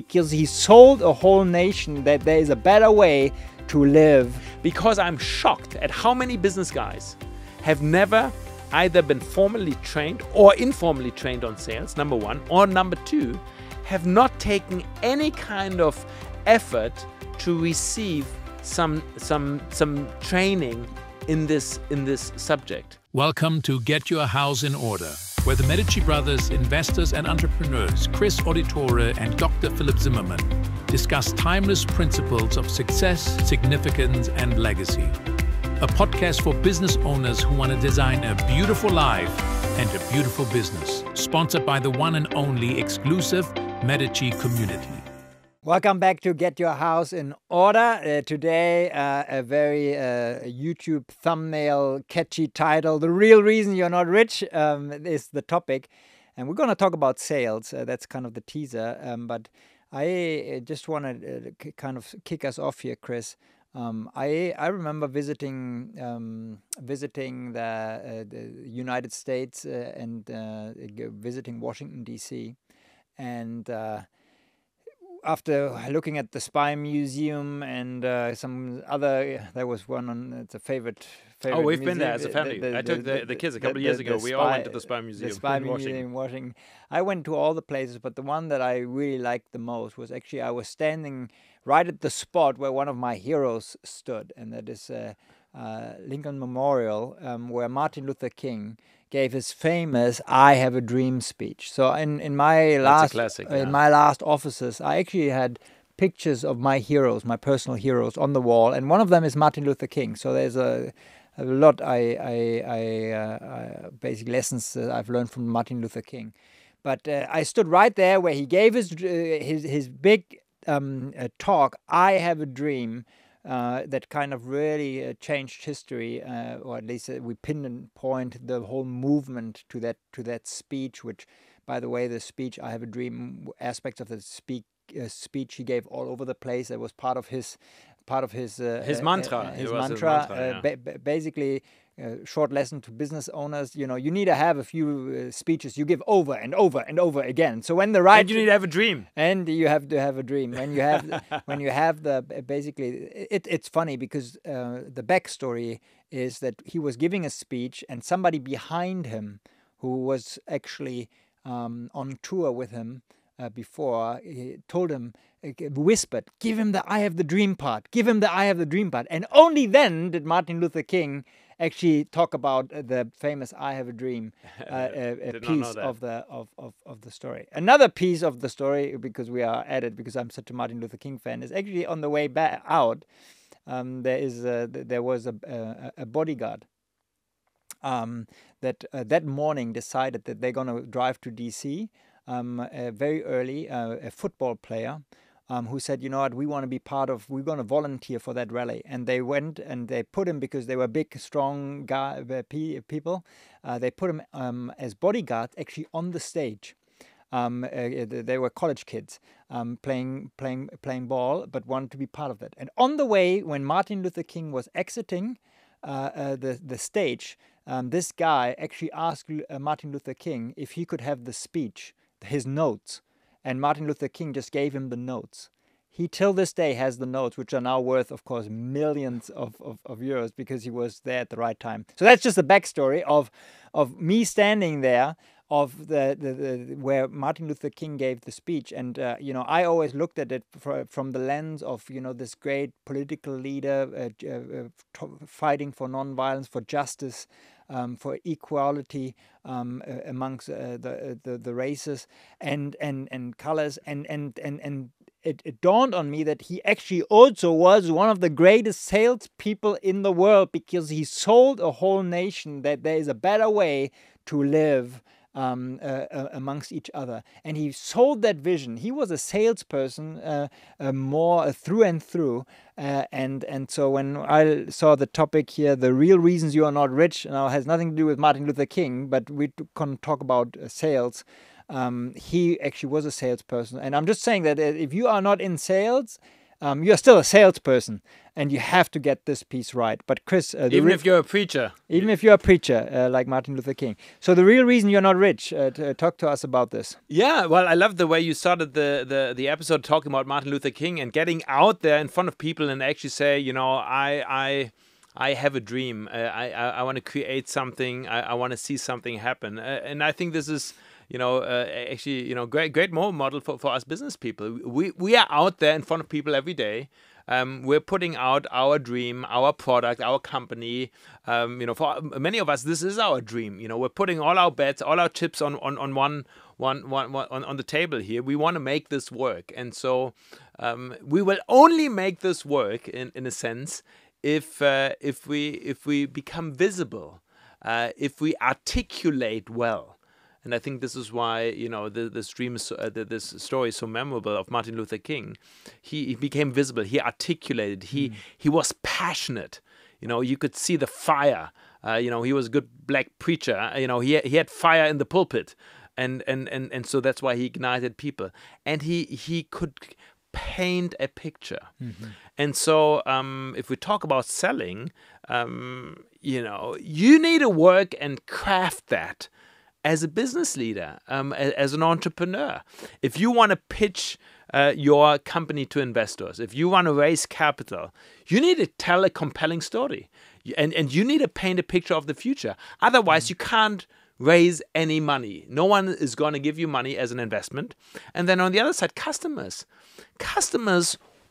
because he sold a whole nation that there is a better way to live. Because I'm shocked at how many business guys have never either been formally trained or informally trained on sales, number one, or number two, have not taken any kind of effort to receive some training in this subject. Welcome to Get Your House in Order, where the Medici brothers, investors and entrepreneurs, Chris Auditore and Dr. Philip Zimmermann, discuss timeless principles of success, significance and legacy. A podcast for business owners who want to design a beautiful life and a beautiful business. Sponsored by the one and only exclusive Medici community. Welcome back to Get Your House in Order. Today, a very YouTube thumbnail catchy title. The real reason you're not rich is the topic. And we're going to talk about sales. That's kind of the teaser. But I just want to kind of kick us off here, Chris. I remember visiting the United States and visiting Washington, D.C. And after looking at the Spy Museum and some other, there was one on, it's a favorite Oh, we've museum. been there as a family. I took the kids a couple of years ago. We all went to the Spy Museum. The Spy Museum in Washington. I went to all the places, but the one that I really liked the most was actually I was standing right at the spot where one of my heroes stood, and that is Lincoln Memorial, where Martin Luther King gave his famous "I Have a Dream" speech. So in my last in my last offices, I actually had pictures of my heroes, my personal heroes, on the wall, and one of them is Martin Luther King. So there's a lot basic lessons that I've learned from Martin Luther King. But I stood right there where he gave his big talk, "I Have a Dream," that kind of really changed history, or at least we pinpoint the whole movement to that speech. Which, by the way, the speech "I Have a Dream" aspects of the speech he gave all over the place. That was part of his mantra. Basically, short lesson to business owners: you need to have a few speeches you give over and over and over again. So when the right, and you need to have a dream, and you have to have a dream. When you have the basically, it's funny because the backstory is that he was giving a speech, and somebody behind him who was actually on tour with him before, he told him, whispered, "Give him the I have the dream part, give him the I have the dream part." And only then did Martin Luther King actually talk about the famous "I have a dream" piece of the story. Another piece of the story, because we are at it, because I'm such a Martin Luther King fan, is actually on the way back out. There was a bodyguard that morning decided that they're going to drive to D.C. Very early, a football player who said, "You know what, we want to be we're going to volunteer for that rally." And they went and they put him, because they were big, strong people, they put him as bodyguards actually on the stage. They were college kids playing ball, but wanted to be part of that. And on the way, when Martin Luther King was exiting the stage, this guy actually asked Martin Luther King if he could have the speech, his notes, and Martin Luther King just gave him the notes. He till this day has the notes, which are now worth, of course, millions of euros, because he was there at the right time. So that's just the backstory of me standing there, of the where Martin Luther King gave the speech. And I always looked at it from the lens of this great political leader fighting for nonviolence, for justice, for equality amongst the races and colors, and it dawned on me that he actually also was one of the greatest salespeople in the world, because he sold a whole nation that there is a better way to live amongst each other. And he sold that vision. He was a salesperson more through and through. And so when I saw the topic here, the real reasons you are not rich, now has nothing to do with Martin Luther King, but we can talk about sales. He actually was a salesperson. And I'm just saying that if you are not in sales, you're still a salesperson, and you have to get this piece right. But Chris, even if you're a preacher, like Martin Luther King. So the real reason you're not rich, talk to us about this. Yeah, well, I love the way you started the episode talking about Martin Luther King and getting out there in front of people and actually say, I have a dream. I want to create something. I want to see something happen. And I think this is, actually, great role model for us business people. We are out there in front of people every day. We're putting out our dream, our product, our company. For many of us, this is our dream. We're putting all our bets, all our chips on one on the table here. We want to make this work, and so we will only make this work in a sense if we become visible, if we articulate well. And I think this is why this dream is this story is so memorable of Martin Luther King. He became visible. He articulated. He was passionate. You could see the fire. He was a good black preacher. He had fire in the pulpit, and so that's why he ignited people. And he could paint a picture. Mm-hmm. And so if we talk about selling, you need to work and craft that as a business leader, as an entrepreneur. If you want to pitch your company to investors, if you want to raise capital, you need to tell a compelling story. And you need to paint a picture of the future. Otherwise, you can't raise any money. No one is going to give you money as an investment. And then on the other side, customers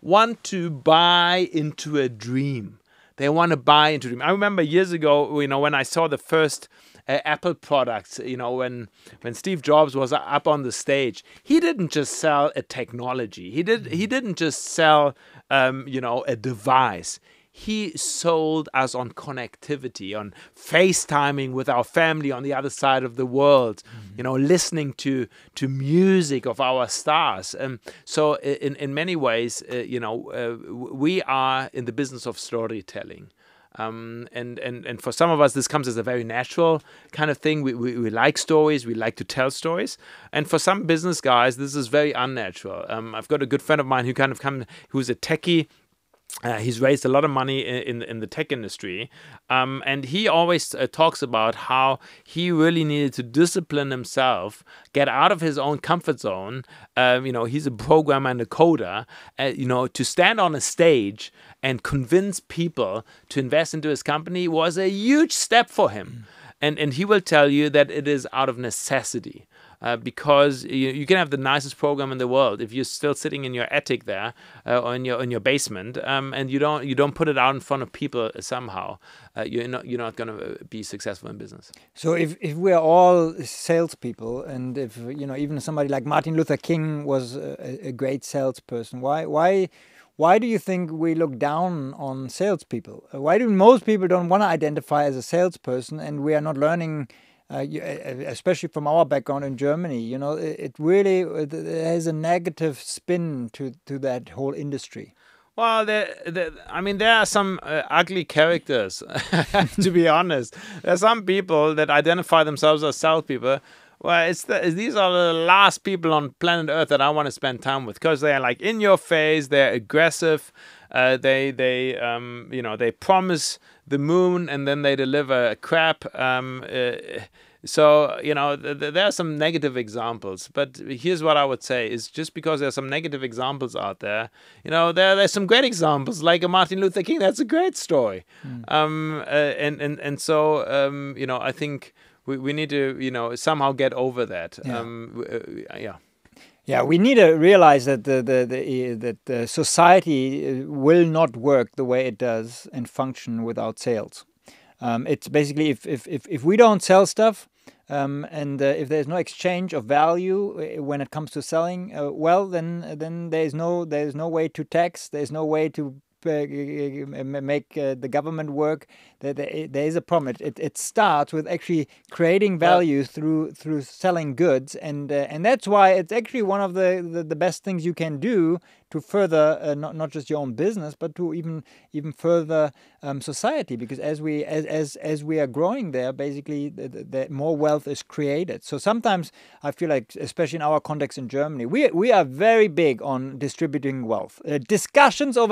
want to buy into a dream. They want to buy into a dream. I remember years ago, when I saw the first Apple products, when Steve Jobs was up on the stage, he didn't just sell a technology. He didn't just sell, a device. He sold us on connectivity, on FaceTiming with our family on the other side of the world, listening to music of our stars. So in many ways, we are in the business of storytelling. And for some of us, this comes as a very natural kind of thing. We like stories. We like to tell stories. And for some business guys, this is very unnatural. I've got a good friend of mine who's a techie. He's raised a lot of money in the tech industry, and he always talks about how he really needed to discipline himself, get out of his own comfort zone. He's a programmer and a coder, to stand on a stage and convince people to invest into his company was a huge step for him. And he will tell you that it is out of necessity. Because you can have the nicest program in the world if you're still sitting in your attic there or in your basement, and you don't put it out in front of people somehow, you're not going to be successful in business. So if we're all salespeople, and if even somebody like Martin Luther King was a great salesperson, why do you think we look down on salespeople? Why do most people don't want to identify as a salesperson, and we are not learning? Especially from our background in Germany, it really has a negative spin to that whole industry. Well, there are some ugly characters, to be honest. There are some people that identify themselves as salespeople. Well, these are the last people on planet Earth that I want to spend time with, because they are like in your face, they're aggressive, they promise the moon and then they deliver crap. So, there are some negative examples, but here's what I would say is just because there's some negative examples out there, there's some great examples, like a Martin Luther King. That's a great story. So, I think we need to, somehow get over that. Yeah, we need to realize that the society will not work the way it does and function without sales. It's basically if we don't sell stuff, and if there's no exchange of value when it comes to selling, then there's no way to tax. There's no way to make the government work. There is a problem. It starts with actually creating value through selling goods, and that's why it's actually one of the best things you can do further not just your own business, but to even further society. Because as we are growing there, basically the more wealth is created. So sometimes I feel like, especially in our context in Germany, we are very big on distributing wealth. Discussions on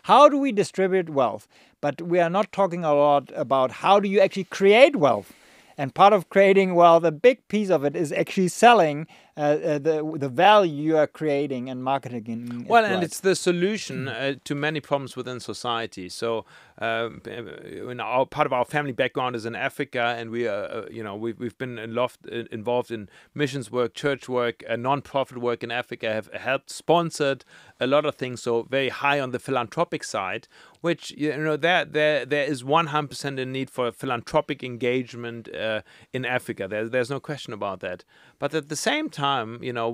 how do we distribute wealth, but we are not talking a lot about how do you actually create wealth. And part of creating wealth, a big piece of it, is actually selling the value you are creating and marketing. Well, and it's the solution to many problems within society. So, part of our family background is in Africa, and we've been involved in missions work, church work, non-profit work in Africa. Have helped sponsored a lot of things. So very high on the philanthropic side, which there is 100% a need for philanthropic engagement in Africa. There's no question about that. But at the same time,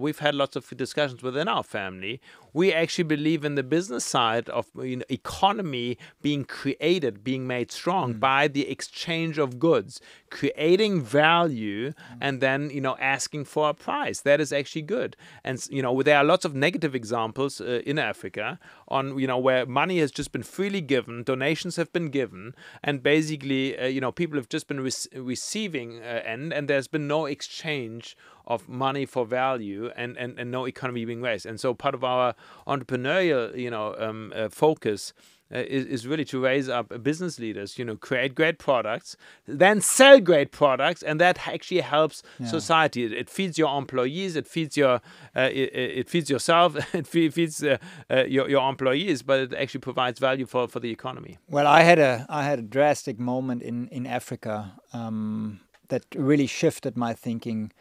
we've had lots of discussions within our family. We actually believe in the business side of economy being created, being made strong by the exchange of goods, creating value, and then asking for a price. That is actually good. And there are lots of negative examples in Africa on where money has just been freely given, donations have been given, and basically people have just been receiving and there's been no exchange of money for value and no economy being raised. And so part of our entrepreneurial focus is really to raise up business leaders, create great products, then sell great products, and that actually helps society. It feeds your employees, it feeds yourself, it feeds your employees, but it actually provides value for the economy. Well, I had a drastic moment in Africa that really shifted my thinking.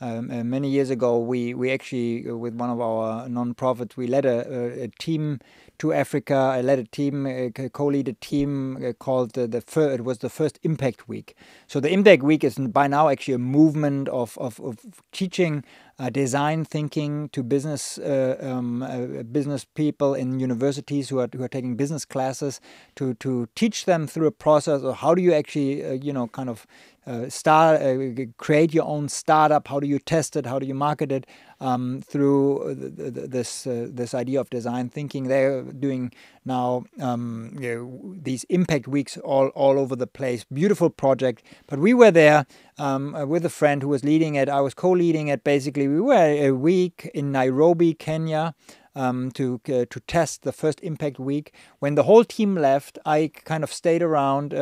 Many years ago, we actually, with one of our non-profits, we led a team to Africa. I led a team, co-lead a team called it was the first Impact Week. So the Impact Week is by now actually a movement of teaching design thinking to business people in universities who are taking business classes to teach them through a process of how do you actually create your own startup, how do you test it, how do you market it, through this idea of design thinking. They're doing now these impact weeks all over the place. Beautiful project. But we were there with a friend who was leading it. I was co-leading it. Basically, we were a week in Nairobi, Kenya, to test the first Impact Week. When the whole team left, I kind of stayed around.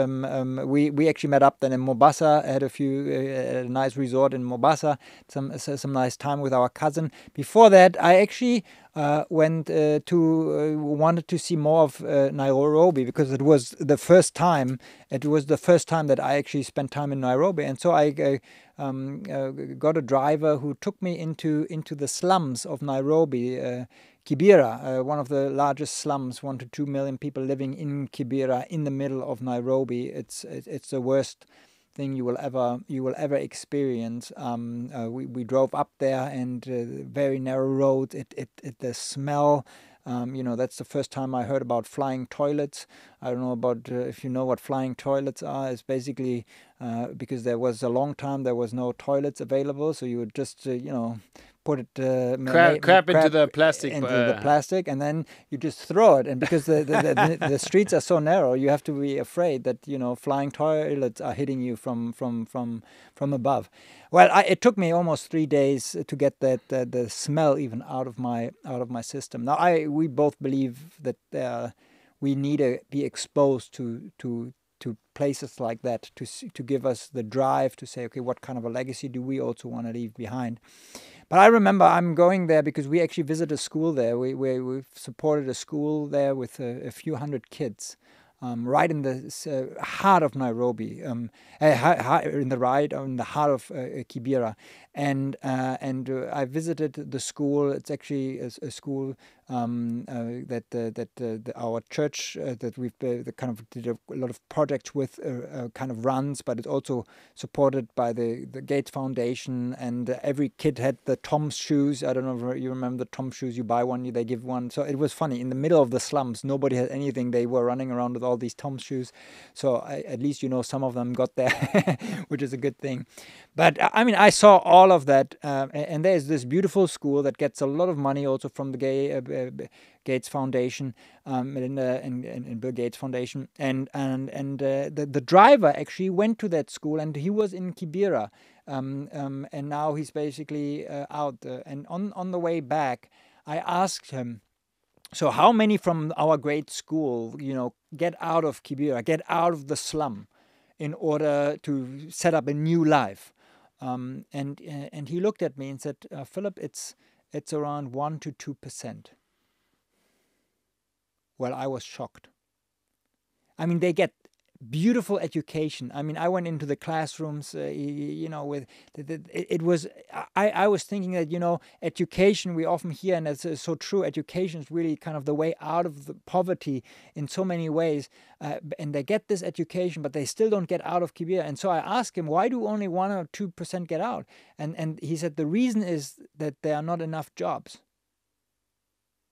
We actually met up then in Mombasa, had a nice resort in Mombasa, some nice time with our cousin. Before that, I actually wanted to see more of Nairobi, because it was the first time that I actually spent time in Nairobi. And so I got a driver who took me into the slums of Nairobi, Kibera, one of the largest slums, 1 to 2 million people living in Kibera, in the middle of Nairobi. It's the worst thing you will ever experience. We drove up there, and very narrow roads. The smell. That's the first time I heard about flying toilets. I don't know about if you know what flying toilets are. It's basically because there was a long time there was no toilets available, so you would just put it crap into the plastic, and then you just throw it. And because the streets are so narrow, you have to be afraid that flying toilets are hitting you from above. Well, it took me almost 3 days to get the smell even out of my system. Now we both believe that we need to be exposed to places like that to give us the drive to say, okay, what kind of a legacy do we also want to leave behind? But I remember I'm going there because we actually visited a school there. We've supported a school there with a few hundred kids, right in the heart of Nairobi, in the heart of Kibera. And I visited the school. It's actually a school that our church that we've kind of did a lot of projects with kind of runs, but it's also supported by the Gates Foundation. And every kid had the Tom's shoes. I don't know if you remember the Tom's shoes. You buy one, they give one. So it was funny. In the middle of the slums, nobody had anything. They were running around with all these Tom's shoes. So at least, you know, some of them got there, which is a good thing. But I mean, I saw all of that. And there's this beautiful school that gets a lot of money also from the Gates Foundation, Melinda and Bill Gates Foundation. And the driver actually went to that school, and he was in Kibera. And now he's basically out. And on the way back, I asked him, so how many from our great school, you know, get out of Kibera, get out of the slum in order to set up a new life? And he looked at me and said, Philip, it's around 1 to 2%. Well, I was shocked. I mean, they get beautiful education. I mean, I went into the classrooms, you know, with it was. I was thinking that, you know, education, we often hear, and it's so true. Education is really kind of the way out of the poverty in so many ways. And they get this education, but they still don't get out of Kibera. And so I asked him, why do only 1 or 2% get out? And he said the reason is that there are not enough jobs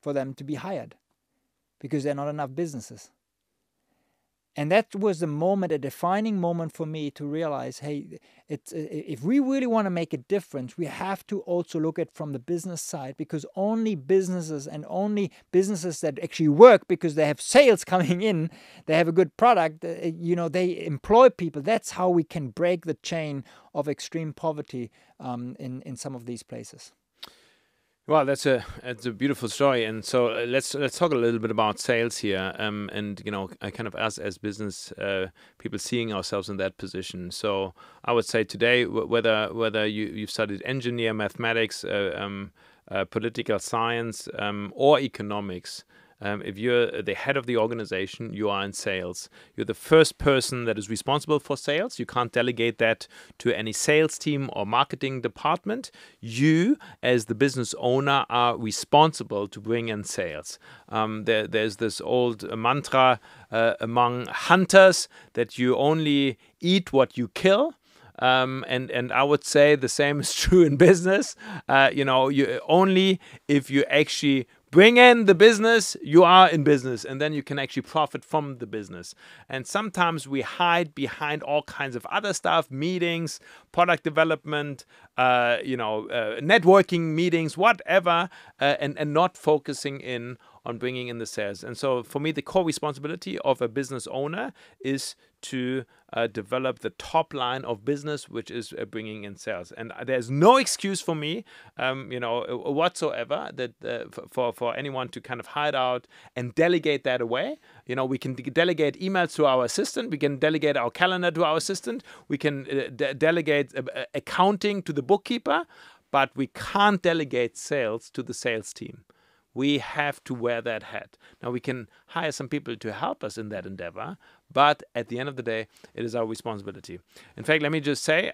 for them to be hired, because there are not enough businesses. And that was the moment, a defining moment for me to realize, hey, if we really want to make a difference, we have to also look at from the business side, because only businesses, and only businesses that actually work because they have sales coming in, they have a good product, you know, they employ people. That's how we can break the chain of extreme poverty in some of these places. Well, that's a beautiful story, and so let's talk a little bit about sales here, and you know, I kind of as business people seeing ourselves in that position. So I would say today, whether you've studied engineer, mathematics, political science, or economics. If you're the head of the organization, you are in sales. You're the first person that is responsible for sales. You can't delegate that to any sales team or marketing department. You, as the business owner, are responsible to bring in sales. There's this old mantra among hunters that you only eat what you kill. And I would say the same is true in business. You know, you only if you actually bring in the business, you are in business, and then you can actually profit from the business. And sometimes we hide behind all kinds of other stuff, meetings, product development, networking meetings, whatever, and not focusing in on bringing in the sales. And so for me, the core responsibility of a business owner is to develop the top line of business, which is bringing in sales. And there's no excuse for me, whatsoever, that for anyone to kind of hide out and delegate that away. You know, we can delegate emails to our assistant. We can delegate our calendar to our assistant. We can delegate accounting to the bookkeeper, but we can't delegate sales to the sales team. We have to wear that hat. Now, we can hire some people to help us in that endeavor, but at the end of the day, it is our responsibility. In fact, let me just say,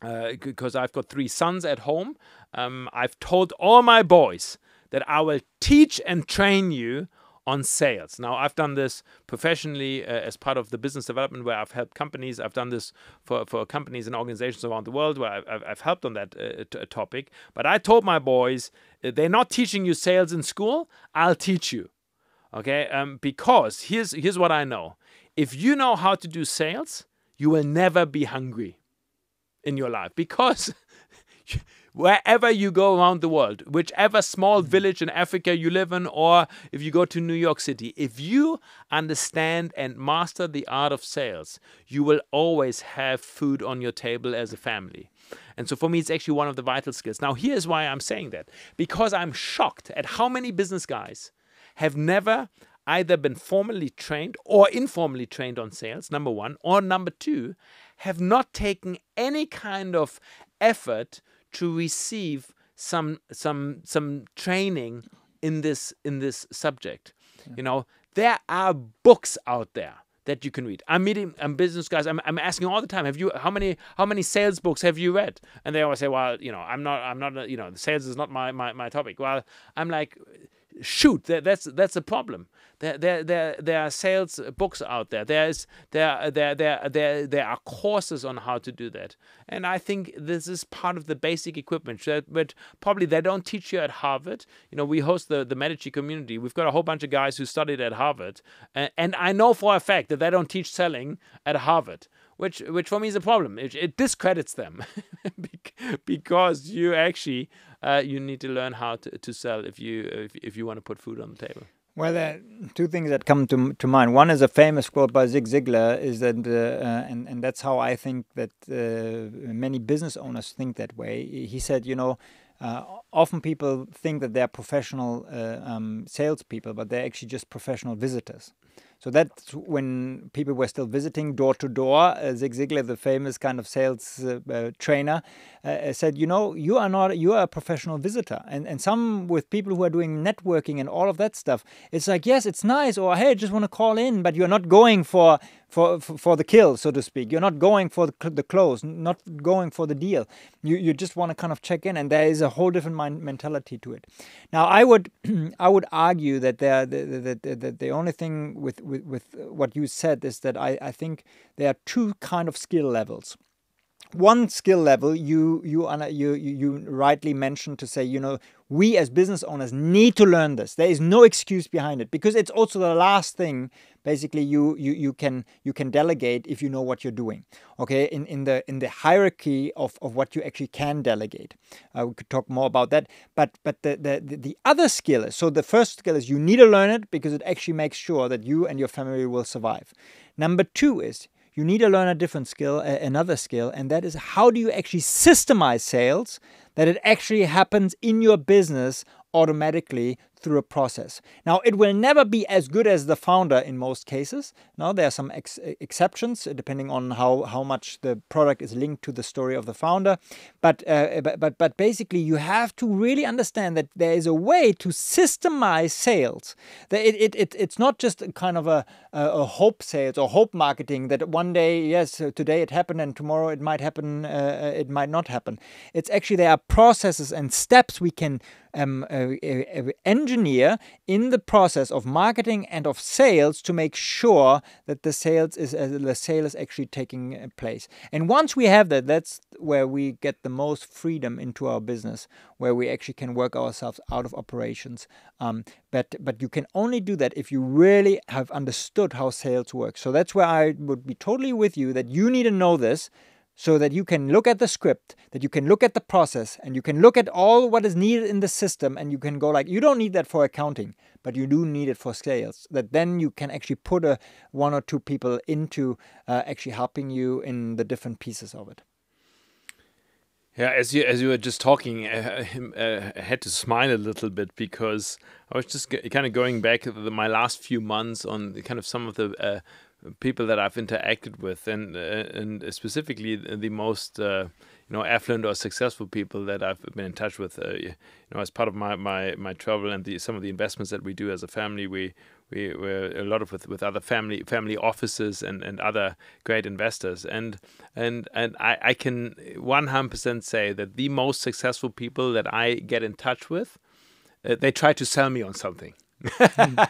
because I've got 3 sons at home, I've told all my boys that I will teach and train you on sales. Now, I've done this professionally as part of the business development where I've helped companies. I've done this for companies and organizations around the world where I've helped on that topic. But I told my boys, they're not teaching you sales in school. I'll teach you. Okay? Because here's what I know. If you know how to do sales, you will never be hungry in your life, because wherever you go around the world, whichever small village in Africa you live in, or if you go to New York City, if you understand and master the art of sales, you will always have food on your table as a family. And so for me, it's actually one of the vital skills. Now, here's why I'm saying that. Because I'm shocked at how many business guys have never either been formally trained or informally trained on sales, number one, or number two, have not taken any kind of effort to receive some training in this subject. Yeah. You know, there are books out there that you can read. I'm business guys. I'm asking all the time. How many sales books have you read? And they always say, well, you know, I'm not. The sales is not my topic. Well, I'm like, shoot, that's a problem. There are sales books out there. There are courses on how to do that, and I think this is part of the basic equipment. But probably they don't teach you at Harvard. We host the Medici community. We've got a whole bunch of guys who studied at Harvard, and I know for a fact that they don't teach selling at Harvard. Which for me is a problem. It discredits them because you actually you need to learn how to sell if you want to put food on the table. Well, there are two things that come to mind. One is a famous quote by Zig Ziglar, is that, and that's how I think that many business owners think that way. He said, often people think that they're professional salespeople, but they're actually just professional visitors. So that's when people were still visiting door to door. Zig Ziglar, the famous kind of sales trainer, said, you are a professional visitor. And some with people who are doing networking and all of that stuff, it's like, yes, it's nice, or hey, I just want to call in, but you're not going for the kill, so to speak. You're not going for the close, not going for the deal. You just want to kind of check in, and there is a whole different mentality to it. Now, I would argue that the only thing with what you said is that I think there are two kind of skill levels. One skill level you rightly mentioned to say, we as business owners need to learn this. There is no excuse behind it, because it's also the last thing basically you can delegate if you know what you're doing. Okay, in the hierarchy of what you actually can delegate. We could talk more about that. But the other skill is, so the first skill is you need to learn it because it actually makes sure that you and your family will survive. Number two is you need to learn a different skill, another skill, and that is how do you actually systemize sales, that it actually happens in your business automatically through a process. Now, it will never be as good as the founder in most cases. Now, there are some exceptions depending on how much the product is linked to the story of the founder. But basically, you have to really understand that there is a way to systemize sales. That it's not just kind of a hope sales or hope marketing that one day, yes, today it happened and tomorrow it might happen, it might not happen. It's actually there are processes and steps we can engineer in the process of marketing and of sales to make sure that the sale is actually taking place. And once we have that, that's where we get the most freedom into our business, where we actually can work ourselves out of operations. But you can only do that if you really have understood how sales works. So that's where I would be totally with you, that you need to know this, so that you can look at the script, that you can look at the process, and you can look at all what is needed in the system, and you can go like, you don't need that for accounting, but you do need it for sales. That then you can actually put one or two people into actually helping you in the different pieces of it. Yeah, as you were just talking, I had to smile a little bit because I was just kind of going back my last few months on kind of some of the people that I've interacted with, and specifically the most affluent or successful people that I've been in touch with. As part of my travel and some of the investments that we do as a family, we're a lot of with other family offices and other great investors, and I can 100% say that the most successful people that I get in touch with, they try to sell me on something. And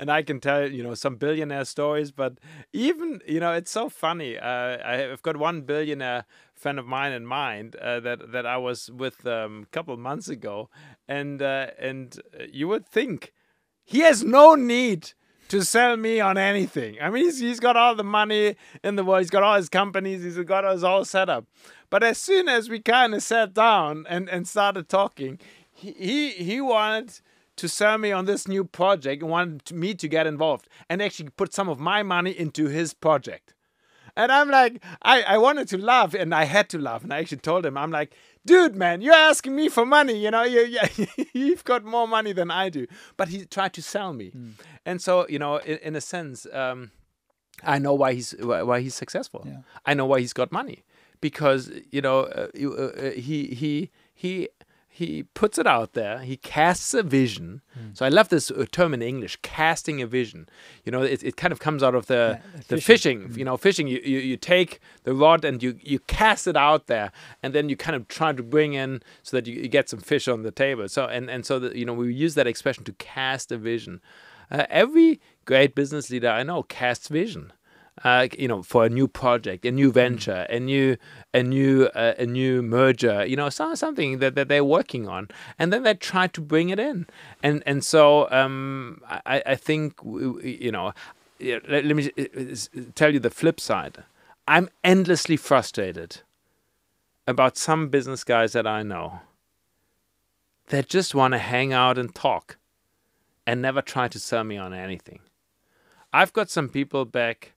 I can tell some billionaire stories, but even it's so funny. I've got one billionaire friend of mine in mind that I was with a couple of months ago, and you would think he has no need to sell me on anything. I mean, he's got all the money in the world. He's got all his companies. He's got his whole setup. But as soon as we kind of sat down and started talking, he wanted to sell me on this new project and wanted me to get involved and actually put some of my money into his project. And I'm like, I wanted to laugh, and I had to laugh. And I actually told him, I'm like, dude, man, you're asking me for money. You've got more money than I do. But he tried to sell me. And so, in a sense, I know why he's successful. Yeah. I know why he's got money, because, he he puts it out there. He casts a vision. So I love this term in English, casting a vision. You know, it kind of comes out of the fishing. You know, fishing. You take the rod and you cast it out there, and then you kind of try to bring in so that you get some fish on the table. So so that, you know, we use that expression to cast a vision. Every great business leader I know casts vision. You know, for a new project, a new venture, a new merger, you know, something that they're working on, and then they try to bring it in, and so I think, you know, let me tell you the flip side. I'm endlessly frustrated about some business guys that I know that just want to hang out and talk, and never try to sell me on anything. I've got some people back.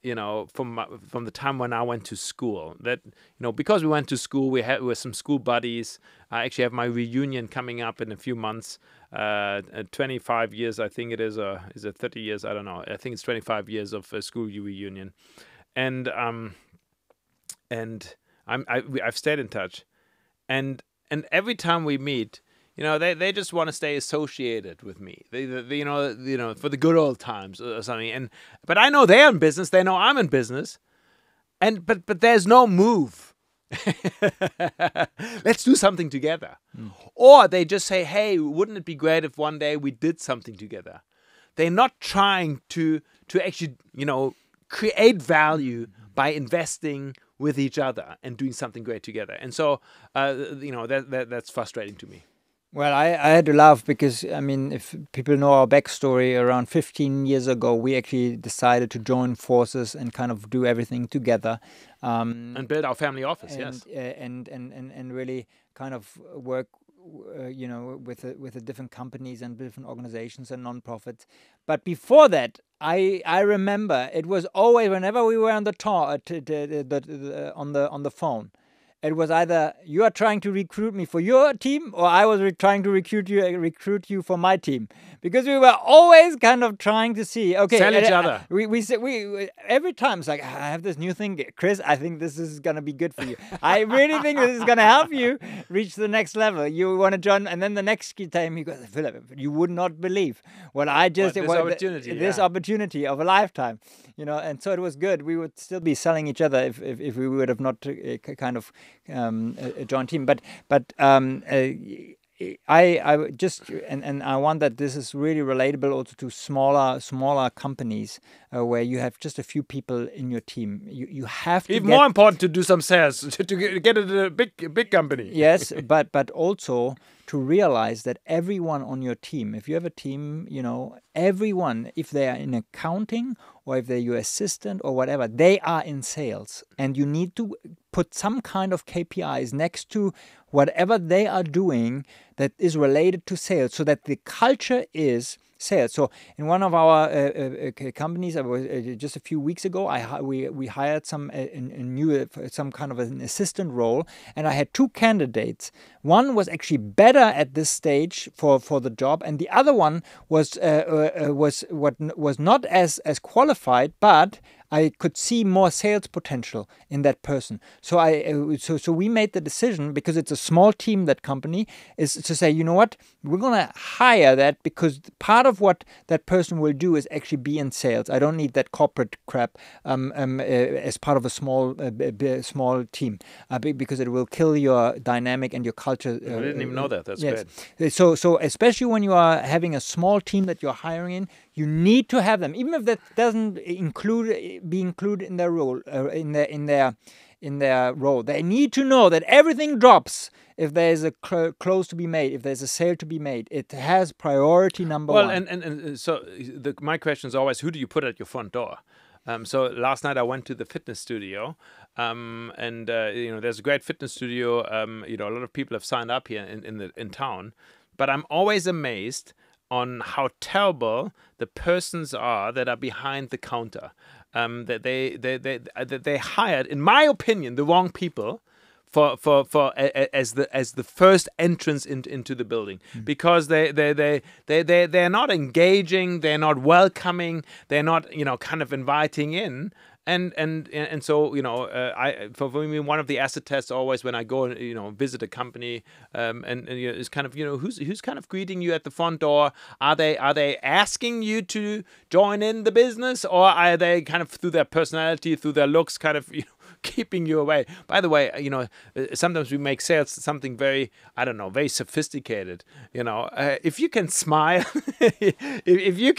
You know, from the time when I went to school, that, you know, because we went to school, we were some school buddies. I actually have my reunion coming up in a few months. 25 years, I think it is, or is it 30 years? I don't know. I think it's 25 years of a school reunion, and I've stayed in touch, and every time we meet, you know, they just want to stay associated with me. They you know, for the good old times or something. But I know they're in business. They know I'm in business. But there's no move. Let's do something together. Or they just say, hey, wouldn't it be great if one day we did something together? They're not trying to actually, you know, create value by investing with each other and doing something great together. And so, you know, that's frustrating to me. Well, I had to laugh because, I mean, if people know our backstory, around 15 years ago, we actually decided to join forces and kind of do everything together. And build our family office, yes. And really kind of work, you know, with the different companies and different organizations and nonprofits. But before that, I remember it was always, whenever we were on the on the phone, it was either you are trying to recruit me for your team, or I was trying to recruit you for my team, because we were always kind of trying to see, okay, sell each other. We every time it's like, I have this new thing, Chris. I think this is gonna be good for you. I really think this is gonna help you reach the next level. You want to join, and then the next time you go, Philip, you would not believe what I just this opportunity of a lifetime, you know. And so it was good. We would still be selling each other if we would have not kind of a joint team, but I just and I want that this is really relatable also to smaller companies where you have just a few people in your team. You have to even more important to do some sales to get it a big company. Yes, but also to realize that everyone on your team, if you have a team, you know, everyone, if they are in accounting or if they're your assistant or whatever, they are in sales, and you need to put some kind of KPIs next to whatever they are doing that is related to sales, so that the culture is sales. So in one of our companies, just a few weeks ago, we hired some kind of an assistant role, and I had two candidates. One was actually better at this stage for the job, and the other one was not as qualified, but I could see more sales potential in that person. So so we made the decision, because it's a small team, that company, is to say, you know what, we're gonna hire that, because part of what that person will do is actually be in sales. I don't need that corporate crap as part of a small team, because it will kill your dynamic and your culture. I didn't even know that. That's yes. great. So especially when you are having a small team that you're hiring in, you need to have them, even if that doesn't be included in their role, in their role. They need to know that everything drops if there is a close to be made, if there's a sale to be made. It has priority number one. Well, and so my question is always, who do you put at your front door? So last night I went to the fitness studio, and you know, there's a great fitness studio. You know, a lot of people have signed up here in town, but I'm always amazed on how terrible the persons are that are behind the counter. That they hired, in my opinion, the wrong people for as the first entrance into the building, because they're not engaging, they're not welcoming, they're not, you know, kind of inviting in. And so, you know, for me, one of the acid tests always when I go, you know, visit a company, and you know, is kind of, you know, who's kind of greeting you at the front door? Are they asking you to join in the business, or are they kind of through their personality, through their looks, kind of, you know, keeping you away? By the way, you know, sometimes we make sales something very, I don't know, very sophisticated. You know, if you can smile, if you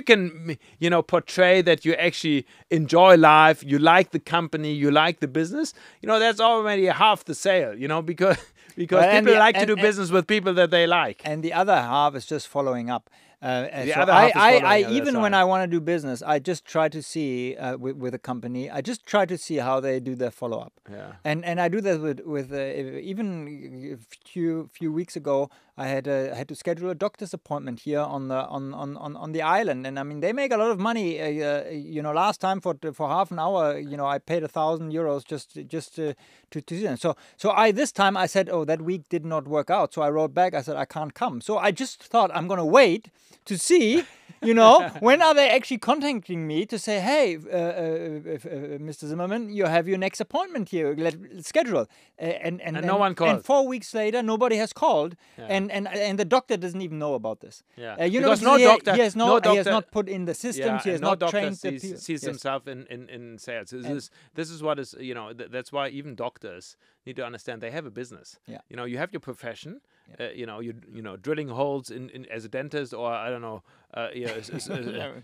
can, you know, portray that you actually enjoy life, you like the company, you like the business, you know, that's already half the sale. You know, because people like to do business with people that they like. And the other half is just following up. Even when I want to do business, I just try to see with a company. I just try to see how they do their follow up. Yeah. And I do that with even a few weeks ago. I had to schedule a doctor's appointment here on the island, and I mean they make a lot of money. You know, last time for half an hour, you know, I paid €1,000 just to see them. So this time I said, oh, that week did not work out. So I wrote back. I said I can't come. So I just thought I'm gonna wait to see, you know, when are they actually contacting me to say, hey, Mr. Zimmerman, you have your next appointment here. Let's schedule. And no one called. And 4 weeks later, nobody has called. Yeah. And the doctor doesn't even know about this. Yeah. You because know, he has not put in the systems. He has not trained the people. Sees himself in sales. This is what is, you know, that's why even doctors need to understand they have a business. Yeah. You know, you have your profession. You know, you know, drilling holes in as a dentist, or I don't know,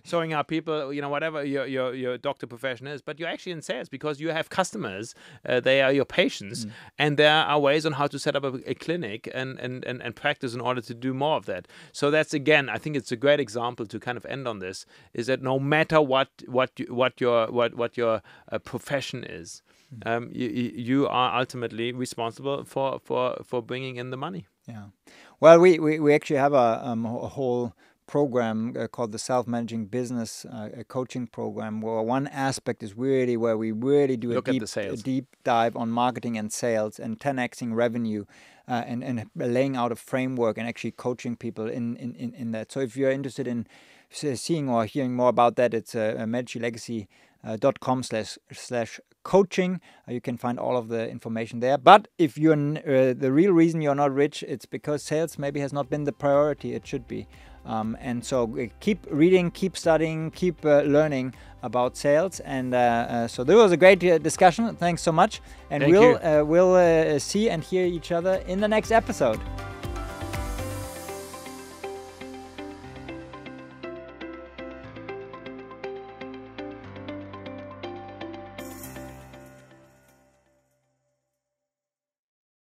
sewing up people, you know, whatever your doctor profession is. But you're actually in sales because you have customers. They are your patients, and there are ways on how to set up a clinic and practice in order to do more of that. So that's, again, I think it's a great example to kind of end on this, is that no matter what your profession is, you are ultimately responsible for bringing in the money. Yeah, well, we actually have a whole program called the Self-Managing Business Coaching Program, where one aspect is really where we really do a deep dive on marketing and sales and 10xing revenue, and laying out a framework and actually coaching people in that. So if you're interested in seeing or hearing more about that, it's Medici.com/coaching. You can find all of the information there. But if you're the real reason you're not rich, it's because sales maybe has not been the priority it should be. And so keep reading, keep studying, keep learning about sales. And so there was a great discussion. Thanks so much. And we'll see and hear each other in the next episode.